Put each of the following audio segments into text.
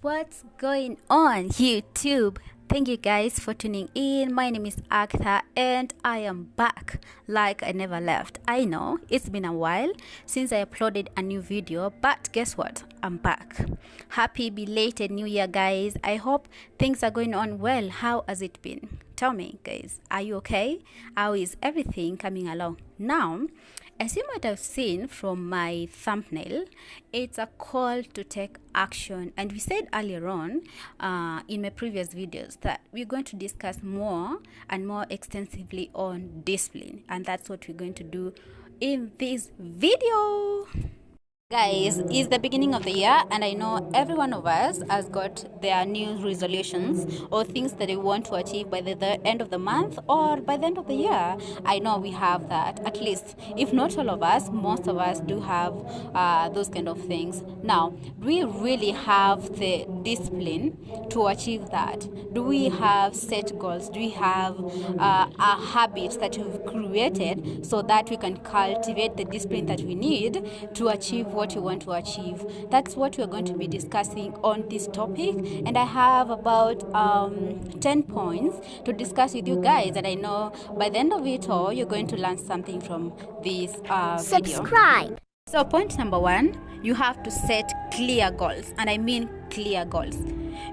What's going on, YouTube? Thank you guys for tuning in. My name is Agatha and I am back like I never left. I know it's been a while since I uploaded a new video, but guess what? I'm back. Happy belated New Year, guys. I hope things are going on well. How has it been? Tell me, guys, are you okay? How is everything coming along? Now, as you might have seen from my thumbnail, it's a call to take action. And we said earlier on in my previous videos that we're going to discuss more and more extensively on discipline. And that's what we're going to do in this video. Guys, it's the beginning of the year and I know every one of us has got their new resolutions or things that they want to achieve by the end of the month or by the end of the year. I know we have that, at least if not all of us, most of us do have those kind of things. Now, do we really have the discipline to achieve that? Do we have set goals? Do we have a habit that we've created so that we can cultivate the discipline that we need to achieve what you want to achieve? That's what we're going to be discussing on this topic, and I have about 10 points to discuss with you guys, and I know by the end of it all you're going to learn something from this video. Subscribe. So point number 1, you have to set clear goals, and I mean clear goals.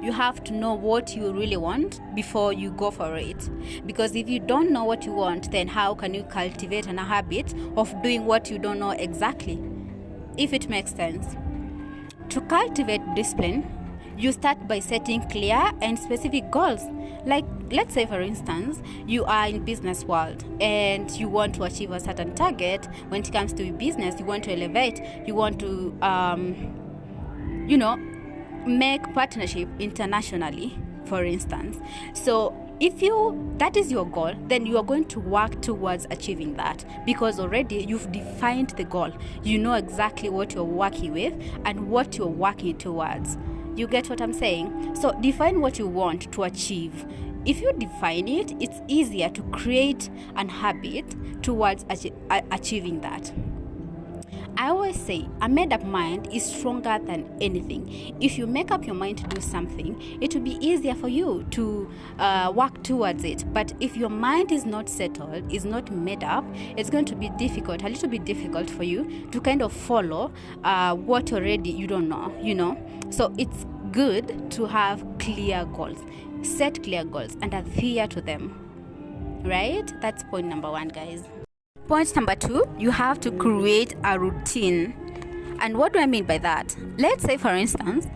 You have to know what you really want before you go for it, because if you don't know what you want, then how can you cultivate a habit of doing what you don't know exactly? If it makes sense. To cultivate discipline, you start by setting clear and specific goals. Like, let's say for instance, you are in business world and you want to achieve a certain target. When it comes to business, you want to elevate, you want to make partnership internationally, for instance. So if that is your goal, then you are going to work towards achieving that, because already you've defined the goal. You know exactly what you're working with and what you're working towards. You get what I'm saying? So define what you want to achieve. If you define it, it's easier to create an habit towards achieving that. I always say a made-up mind is stronger than anything. If you make up your mind to do something, it will be easier for you to work towards it. But if your mind is not settled, is not made up, it's going to be difficult, a little bit difficult for you to kind of follow what already you don't know, So it's good to have clear goals. Set clear goals and adhere to them. Right? That's point number 1, guys. Point number 2, you have to create a routine. And what do I mean by that? Let's say, for instance,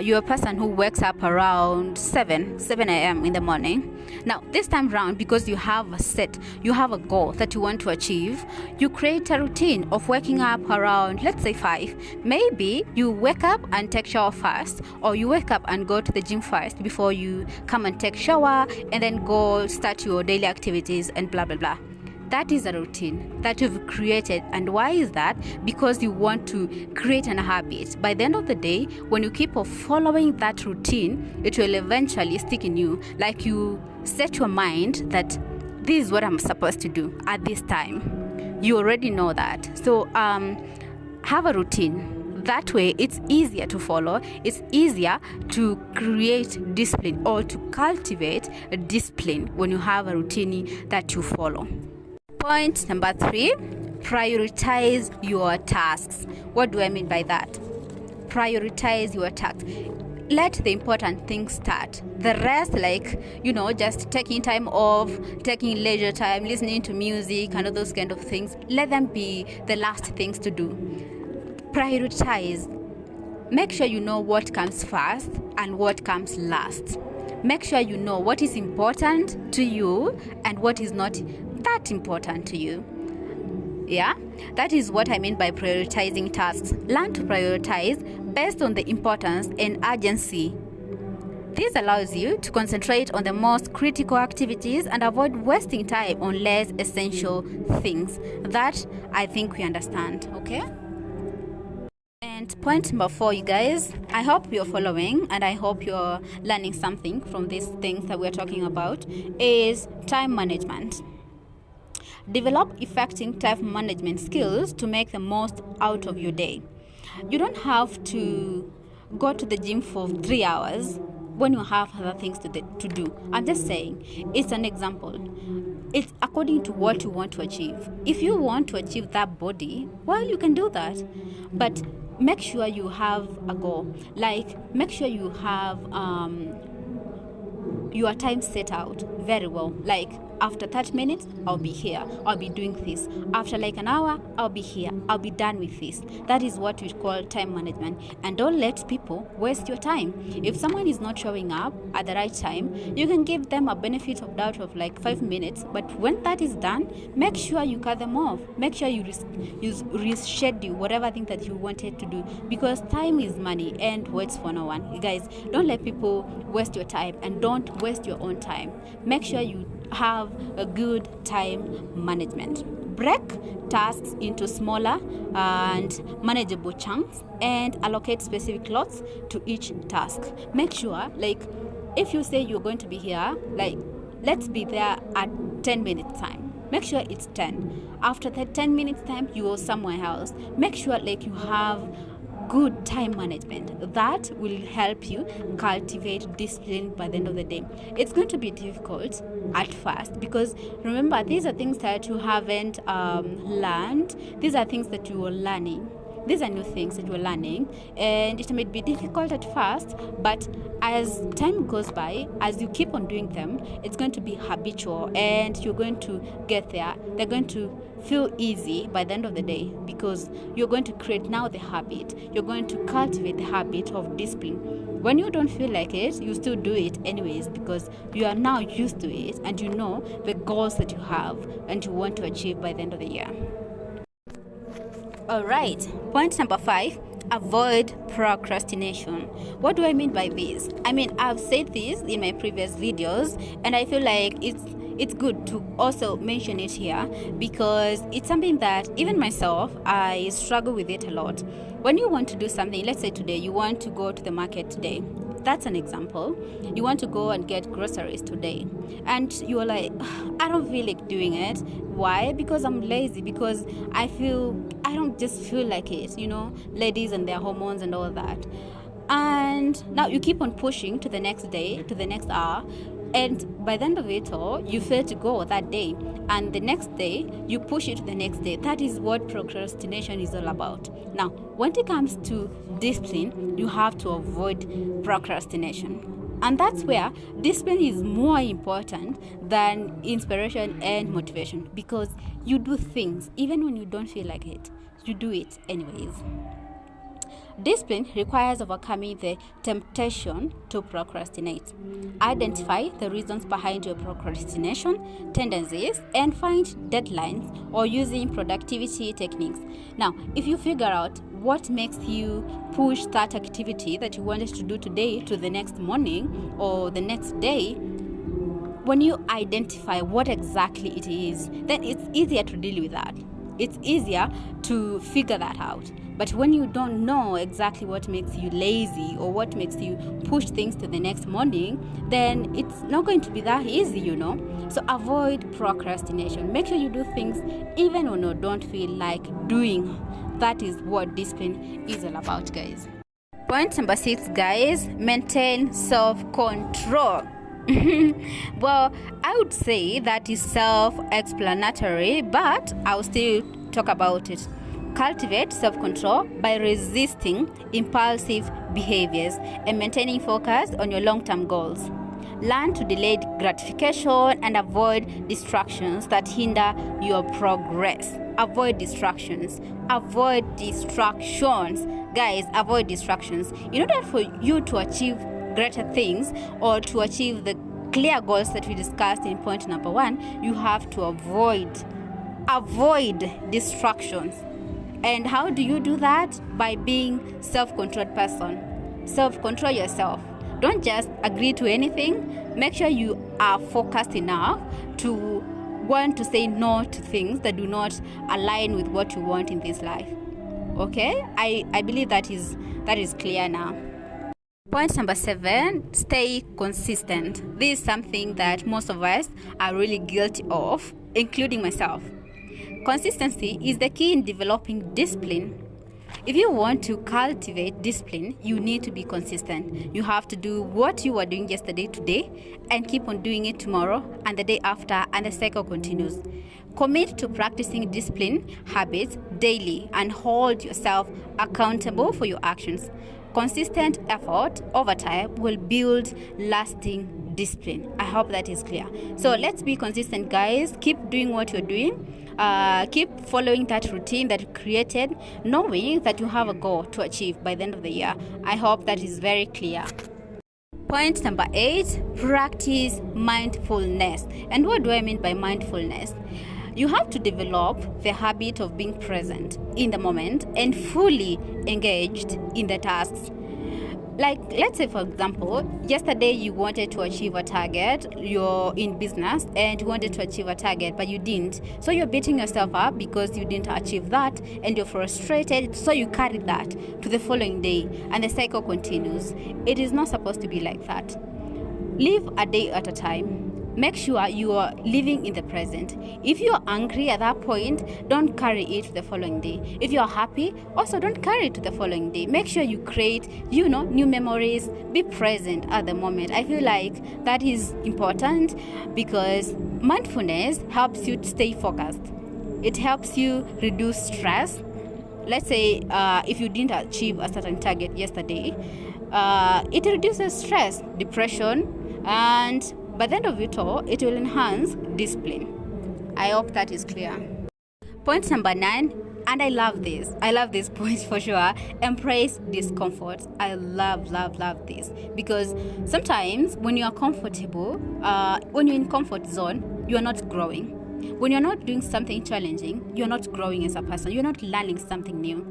you're a person who wakes up around 7 a.m. in the morning. Now, this time around, because you have a goal that you want to achieve, you create a routine of waking up around, let's say 5. Maybe you wake up and take shower first, or you wake up and go to the gym first before you come and take shower, and then go start your daily activities and blah, blah, blah. That is a routine that you've created. And why is that? Because you want to create a habit. By the end of the day, when you keep on following that routine, it will eventually stick in you. Like, you set your mind that this is what I'm supposed to do at this time. You already know that. So have a routine. That way, it's easier to follow. It's easier to create discipline or to cultivate a discipline when you have a routine that you follow. Point number 3, prioritize your tasks. What do I mean by that? Prioritize your tasks. Let the important things start. The rest, just taking time off, taking leisure time, listening to music and all those kind of things, let them be the last things to do. Prioritize. Make sure you know what comes first and what comes last. Make sure you know what is important to you and what is not that important to you. Yeah, that is what I mean by prioritizing tasks. Learn to prioritize based on the importance and urgency. This allows you to concentrate on the most critical activities and avoid wasting time on less essential things. That I think we understand, okay? And point number 4, you guys, I hope you're following and I hope you're learning something from these things that we're talking about, is time management. Develop effective time management skills to make the most out of your day. You don't have to go to the gym for 3 hours when you have other things to do. I'm just saying, it's an example. It's according to what you want to achieve. If you want to achieve that body, well, you can do that. But make sure you have a goal. Like, make sure you have your time set out very well. Like, after 30 minutes, I'll be here. I'll be doing this. After like an hour, I'll be here. I'll be done with this. That is what we call time management. And don't let people waste your time. If someone is not showing up at the right time, you can give them a benefit of doubt of like 5 minutes. But when that is done, make sure you cut them off. Make sure you reschedule whatever thing that you wanted to do, because time is money and waits for no one. You guys, don't let people waste your time, and don't waste your own time. Make sure you have a good time management. Break tasks into smaller and manageable chunks and allocate specific slots to each task. Make sure, like, if you say you're going to be here, like, let's be there at 10 minutes time. Make sure it's 10. After that 10 minutes time, you go somewhere else. Make sure, like, you have good time management. That will help you cultivate discipline by the end of the day. It's going to be difficult at first, because remember, these are things that you haven't learned. These are things that you are learning. These are new things that you're learning, and it may be difficult at first, but as time goes by, as you keep on doing them, it's going to be habitual, and you're going to get there. They're going to feel easy by the end of the day, because you're going to create now the habit. You're going to cultivate the habit of discipline. When you don't feel like it, you still do it anyways, because you are now used to it, and you know the goals that you have and you want to achieve by the end of the year. All right, point number 5, avoid procrastination. What do I mean by this? I mean, I've said this in my previous videos, and I feel like it's good to also mention it here, because it's something that even myself, I struggle with it a lot. When you want to do something, let's say today you want to go to the market today. That's an example. You want to go and get groceries today, and you're like, I don't feel like doing it. Why? Because I'm lazy, because I don't just feel like it, ladies and their hormones and all that. And now you keep on pushing to the next day, to the next hour, and by the end of it all, you fail to go that day, and the next day you push it to the next day. That is what procrastination is all about. Now, when it comes to discipline, you have to avoid procrastination, and that's where discipline is more important than inspiration and motivation, because you do things even when you don't feel like it. You do it anyways. Discipline requires overcoming the temptation to procrastinate. Identify the reasons behind your procrastination tendencies and find deadlines or using productivity techniques. Now, if you figure out what makes you push that activity that you wanted to do today to the next morning or the next day, when you identify what exactly it is, then it's easier to deal with that. It's easier to figure that out. But when you don't know exactly what makes you lazy or what makes you push things to the next morning, then it's not going to be that easy, So avoid procrastination. Make sure you do things even when you don't feel like doing. That is what discipline is all about, guys. Point number 6, guys, maintain self-control. Well, I would say that is self-explanatory, but I'll still talk about it. Cultivate self-control by resisting impulsive behaviors and maintaining focus on your long-term goals. Learn to delay gratification and avoid distractions that hinder your progress. Avoid distractions. Avoid distractions. Guys, avoid distractions. In order for you to achieve greater things or to achieve the clear goals that we discussed in point number 1, you have to avoid distractions. And how do you do that? By being self-controlled person. Self-control yourself. Don't just agree to anything. Make sure you are focused enough to want to say no to things that do not align with what you want in this life. Okay? I believe that is clear now. Point number 7, stay consistent. This is something that most of us are really guilty of, including myself. Consistency is the key in developing discipline. If you want to cultivate discipline, you need to be consistent. You have to do what you were doing yesterday today and keep on doing it tomorrow and the day after, and the cycle continues. Commit to practicing discipline habits daily and hold yourself accountable for your actions. Consistent effort over time will build lasting discipline. I hope that is clear. So let's be consistent, guys. Keep doing what you're doing. Keep following that routine that you created, knowing that you have a goal to achieve by the end of the year. I hope that is very clear. Point number 8, practice mindfulness. And what do I mean by mindfulness? You have to develop the habit of being present in the moment and fully engaged in the tasks. Like, let's say, for example, yesterday you wanted to achieve a target, you're in business and you wanted to achieve a target, but you didn't. So you're beating yourself up because you didn't achieve that and you're frustrated. So you carry that to the following day and the cycle continues. It is not supposed to be like that. Live a day at a time. Make sure you are living in the present. If you are angry at that point, don't carry it to the following day. If you are happy, also don't carry it to the following day. Make sure you create, new memories. Be present at the moment. I feel like that is important because mindfulness helps you stay focused. It helps you reduce stress. Let's say if you didn't achieve a certain target yesterday, it reduces stress, depression, and by the end of it all, it will enhance discipline. I hope that is clear. Point number 9, and I love this point for sure. Embrace discomfort. I love this because sometimes when you are comfortable, when you're in comfort zone, you are not growing. When you're not doing something challenging, you're not growing as a person. You're not learning something new.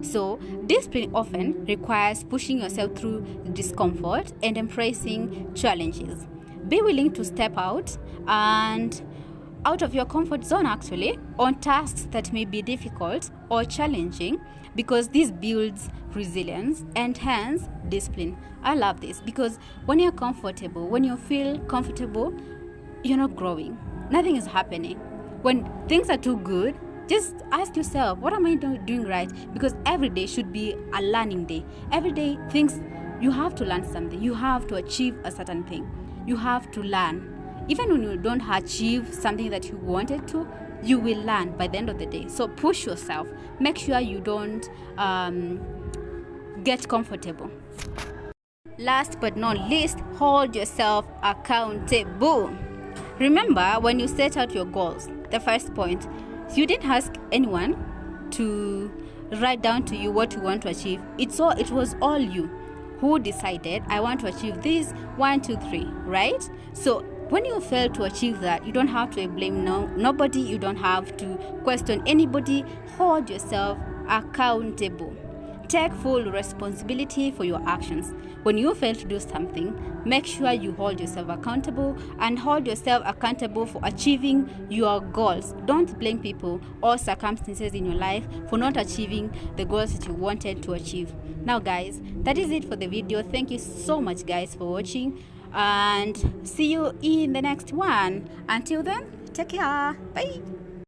So, discipline often requires pushing yourself through discomfort and embracing challenges. Be willing to step out of your comfort zone actually on tasks that may be difficult or challenging, because this builds resilience and hence discipline. I love this because when you're comfortable, when you feel comfortable, you're not growing. Nothing is happening. When things are too good, just ask yourself, what am I doing right? Because every day should be a learning day. Every day you have to learn something. You have to achieve a certain thing. You have to learn. Even when you don't achieve something that you wanted to, you will learn by the end of the day. So push yourself. Make sure you don't get comfortable. Last but not least, hold yourself accountable. Remember, when you set out your goals, the first point, you didn't ask anyone to write down to you what you want to achieve. It was all you who decided, I want to achieve this 1, 2, 3, right? So when you fail to achieve that, you don't have to blame nobody. You don't have to question anybody. Hold yourself accountable. Take full responsibility for your actions. When you fail to do something, make sure you hold yourself accountable and hold yourself accountable for achieving your goals. Don't blame people or circumstances in your life for not achieving the goals that you wanted to achieve. Now guys, that is it for the video. Thank you so much guys for watching and see you in the next one. Until then, take care. Bye.